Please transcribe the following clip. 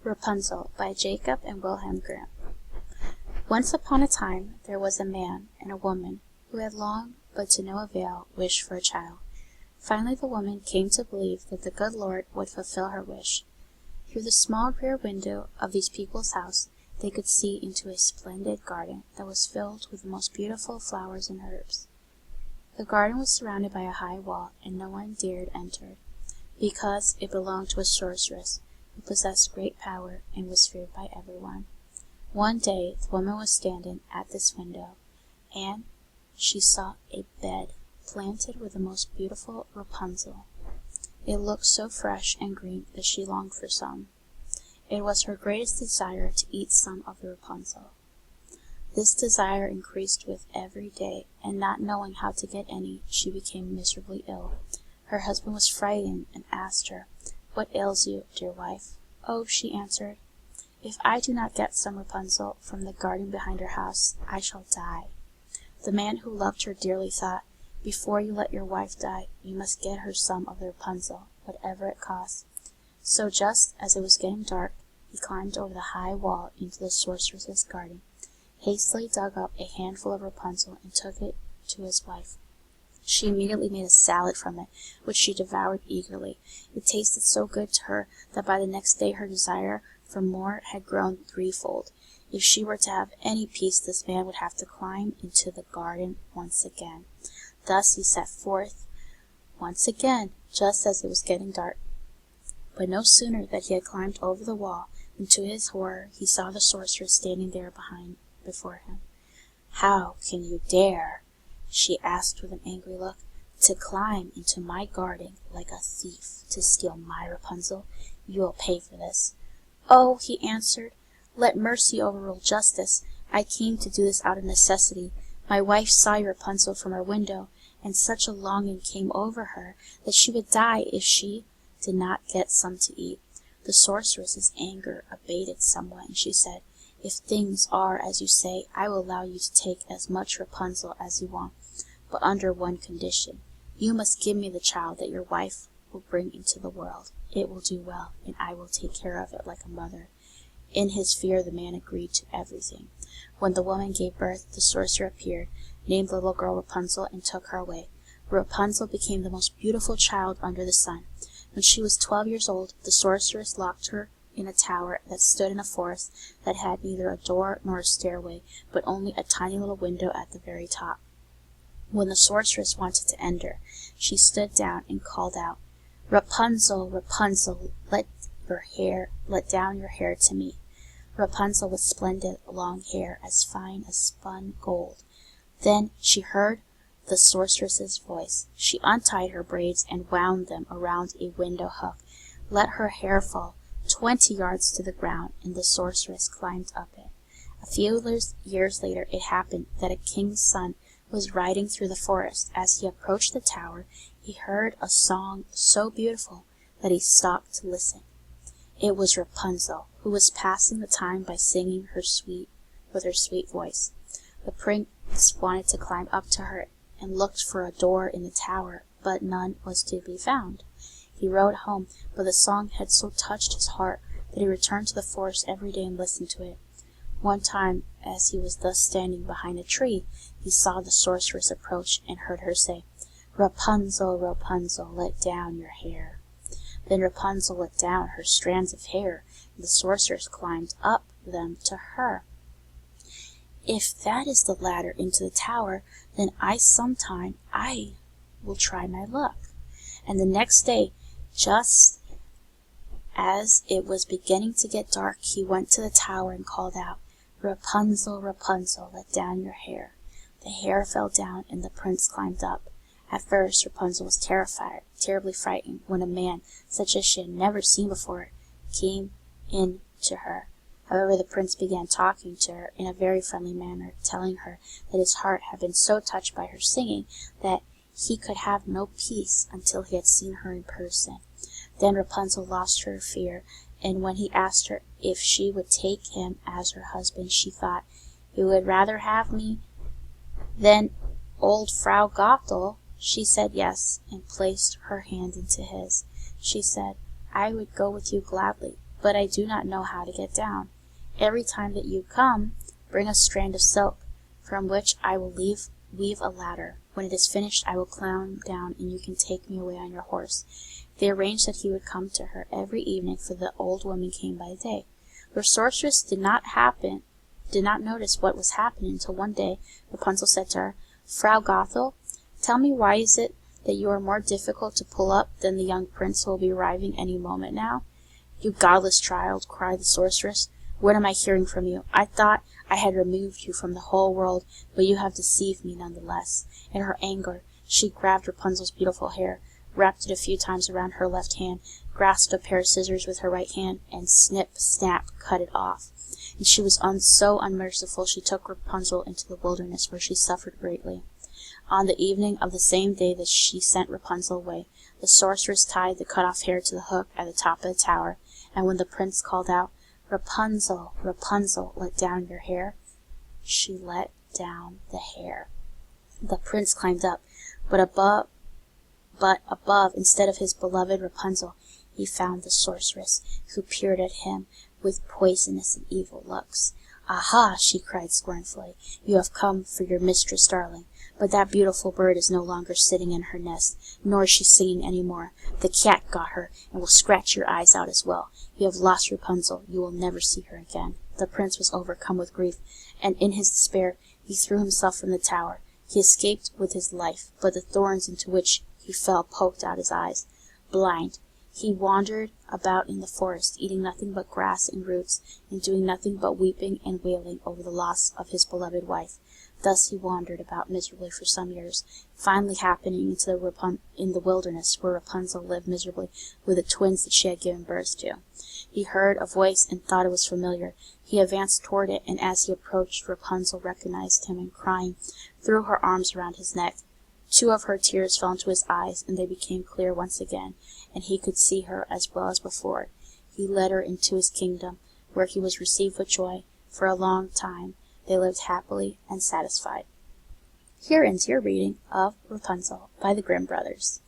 Rapunzel by Jacob and Wilhelm Grimm. Once upon a time there was a man and a woman who had long, but to no avail, wished for a child. Finally the woman came to believe that the good Lord would fulfill her wish. Through the small rear window of these people's house they could see into a splendid garden that was filled with the most beautiful flowers and herbs. The garden was surrounded by a high wall, and no one dared enter, because it belonged to a sorceress who possessed great power and was feared by everyone. One day the woman was standing at this window, and she saw a bed planted with the most beautiful Rapunzel. It looked so fresh and green that she longed for some. It was her greatest desire to eat some of the Rapunzel. This desire increased with every day, and not knowing how to get any, she became miserably ill. Her husband was frightened and asked her, "What ails you, dear wife?" "Oh," she answered, "if I do not get some Rapunzel from the garden behind our house, I shall die." The man who loved her dearly thought, "Before you let your wife die, you must get her some of the Rapunzel, whatever it costs." So just as it was getting dark, he climbed over the high wall into the sorceress's garden, hastily dug up a handful of Rapunzel, and took it to his wife. She immediately made a salad from it, which she devoured eagerly. It tasted so good to her that by the next day her desire for more had grown threefold. If she were to have any peace, this man would have to climb into the garden once again. Thus he set forth once again, just as it was getting dark. But no sooner that he had climbed over the wall than to his horror he saw the sorceress standing there before him. "How can you dare," she asked with an angry look, "to climb into my garden like a thief to steal my Rapunzel? You will pay for this." "Oh," he answered, "let mercy overrule justice. I came to do this out of necessity. My wife saw your Rapunzel from her window, and such a longing came over her that she would die if she did not get some to eat." The sorceress's anger abated somewhat, and she said, "If things are as you say, I will allow you to take as much Rapunzel as you want, but under one condition. You must give me the child that your wife will bring into the world. It will do well, and I will take care of it like a mother." In his fear the man agreed to everything. When the woman gave birth, the sorcerer appeared, named the little girl Rapunzel, and took her away. Rapunzel became the most beautiful child under the sun. When she was 12 years old, the sorceress locked her in a tower that stood in a forest that had neither a door nor a stairway, but only a tiny little window at the very top. When the sorceress wanted to enter, she stood down and called out, "Rapunzel, Rapunzel, let down your hair to me." Rapunzel was splendid long hair, as fine as spun gold. Then she heard the sorceress's voice. She untied her braids and wound them around a window hook, let her hair fall 20 yards to the ground, and the sorceress climbed up it. A few years later it happened that a king's son was riding through the forest. As he approached the tower, he heard a song so beautiful that he stopped to listen. It was Rapunzel, who was passing the time by singing with her sweet voice. The prince wanted to climb up to her and looked for a door in the tower, but none was to be found. He rode home, but the song had so touched his heart that he returned to the forest every day and listened to it. One time, as he was thus standing behind a tree, he saw the sorceress approach and heard her say, "Rapunzel, Rapunzel, let down your hair." Then Rapunzel let down her strands of hair, and the sorceress climbed up them to her. "If that is the ladder into the tower, then sometime I will try my luck." And the next day, just as it was beginning to get dark, he went to the tower and called out, "Rapunzel, Rapunzel, let down your hair." The hair fell down, and the prince climbed up. At first Rapunzel was terribly frightened, when a man, such as she had never seen before, came in to her. However, the prince began talking to her in a very friendly manner, telling her that his heart had been so touched by her singing that he could have no peace until he had seen her in person. Then Rapunzel lost her fear, and when he asked her if she would take him as her husband, she thought, "He would rather have me than old Frau Gothel." She said yes, and placed her hand into his. She said, "I would go with you gladly, but I do not know how to get down. Every time that you come, bring a strand of silk, from which I will weave a ladder. When it is finished, I will climb down, and you can take me away on your horse." They arranged that he would come to her every evening, for the old woman came by day. The sorceress did not notice what was happening until one day Rapunzel said to her, "Frau Gothel, tell me, why is it that you are more difficult to pull up than the young prince who will be arriving any moment now?" "You godless child," cried the sorceress, "what am I hearing from you? I thought I had removed you from the whole world, but you have deceived me none the less." In her anger, she grabbed Rapunzel's beautiful hair, wrapped it a few times around her left hand, grasped a pair of scissors with her right hand, and snip, snap, cut it off. And she was so unmerciful, she took Rapunzel into the wilderness, where she suffered greatly. On the evening of the same day that she sent Rapunzel away, the sorceress tied the cut-off hair to the hook at the top of the tower, and when the prince called out, "Rapunzel, Rapunzel, let down your hair," she let down the hair. The prince climbed up, but above, instead of his beloved Rapunzel, he found the sorceress, who peered at him with poisonous and evil looks. "Aha!" she cried scornfully, "you have come for your mistress, darling. But that beautiful bird is no longer sitting in her nest, nor is she singing any more. The cat got her, and will scratch your eyes out as well. You have lost Rapunzel. You will never see her again." The prince was overcome with grief, and in his despair he threw himself from the tower. He escaped with his life, but the thorns into which he fell poked out his eyes. Blind, he wandered about in the forest, eating nothing but grass and roots, and doing nothing but weeping and wailing over the loss of his beloved wife. Thus he wandered about miserably for some years, finally happening in the wilderness, where Rapunzel lived miserably with the twins that she had given birth to. He heard a voice and thought it was familiar. He advanced toward it, and as he approached, Rapunzel recognized him, and crying, threw her arms around his neck. 2 of her tears fell into his eyes, and they became clear once again, and he could see her as well as before. He led her into his kingdom, where he was received with joy. For a long time they lived happily and satisfied. Here ends your reading of Rapunzel by the Grimm brothers.